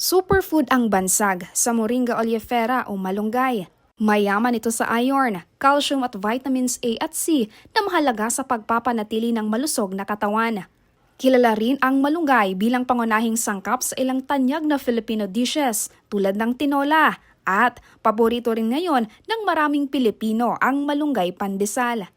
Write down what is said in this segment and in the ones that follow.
Superfood ang bansag sa Moringa oleifera o malunggay. Mayaman ito sa iron, calcium at vitamins A at C na mahalaga sa pagpapanatili ng malusog na katawan. Kilala rin ang malunggay bilang pangunahing sangkap sa ilang tanyag na Filipino dishes tulad ng tinola at paborito rin ngayon ng maraming Pilipino ang malunggay pandesal.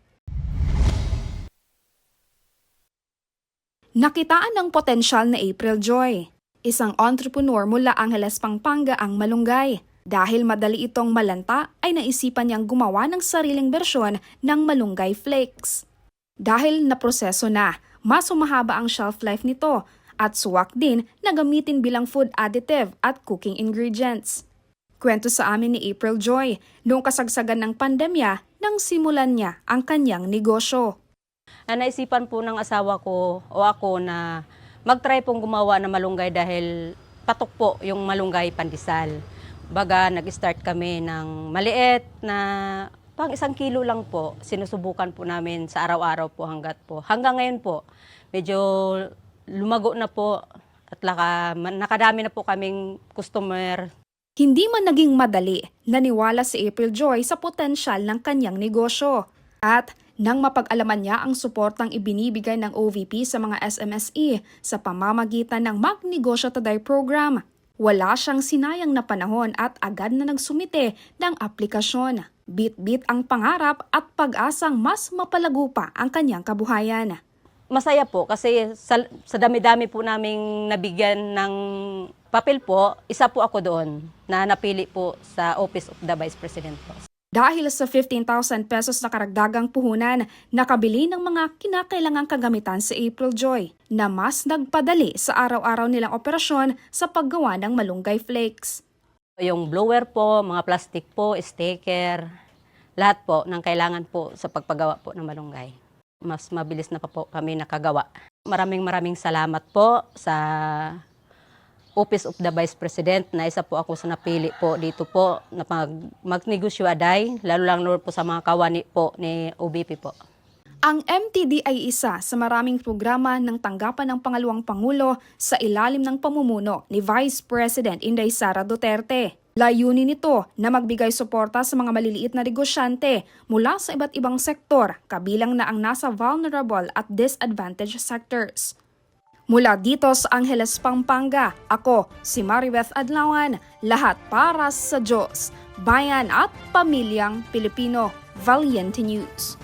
Nakitaan ng potensyal na April Joy. Isang entrepreneur mula Angeles, Pampanga ang malunggay. Dahil madali itong malanta, ay naisipan niyang gumawa ng sariling bersyon ng malunggay flakes. Dahil naproseso na, mas humahaba ang shelf life nito at suwak din na gamitin bilang food additive at cooking ingredients. Kwento sa amin ni April Joy, noong kasagsagan ng pandemya nang simulan niya ang kanyang negosyo. Naisipan po ng asawa ko o ako na mag-try pong gumawa ng malunggay dahil patok po yung malunggay pandesal. Baga, nag-start kami ng maliit na pang 1 kilo lang po. Sinusubukan po namin sa araw-araw po hanggang ngayon po. Medyo lumago na po at nakadami na po kaming customer. Hindi man naging madali, naniwala si April Joy sa potensyal ng kanyang negosyo. At nang mapag-alaman niya ang suportang ibinibigay ng OVP sa mga SMSE sa pamamagitan ng Magnegosyo Today program, wala siyang sinayang na panahon at agad na nagsumite ng aplikasyon. Bit-bit ang pangarap at pag-asang mas mapalago pa ang kanyang kabuhayan. Masaya po kasi sa dami-dami po naming nabigyan ng papel po, isa po ako doon na napili po sa Office of the Vice President po. Dahil sa 15,000 pesos na karagdagang puhunan, nakabili ng mga kinakailangang kagamitan sa April Joy na mas nagpadali sa araw-araw nilang operasyon sa paggawa ng malunggay flakes. Yung blower po, mga plastic po, sticker, lahat po ng kailangan po sa pagpagawa po ng malunggay. Mas mabilis na pa po kami nakagawa. Maraming salamat po sa Office of the Vice President na isa po ako sa napili po dito po na magnegosyo aday, lalo lang po sa mga kawani po ni OVP po. Ang MTD ay isa sa maraming programa ng tanggapan ng pangalawang Pangulo sa ilalim ng pamumuno ni Vice President Inday Sara Duterte. Layunin nito na magbigay suporta sa mga maliliit na negosyante mula sa iba't ibang sektor, kabilang na ang nasa vulnerable at disadvantaged sectors. Mula dito sa Angeles, Pampanga, ako si Maribeth Adlawan, lahat para sa Diyos, bayan at pamilyang Pilipino. Valiente News.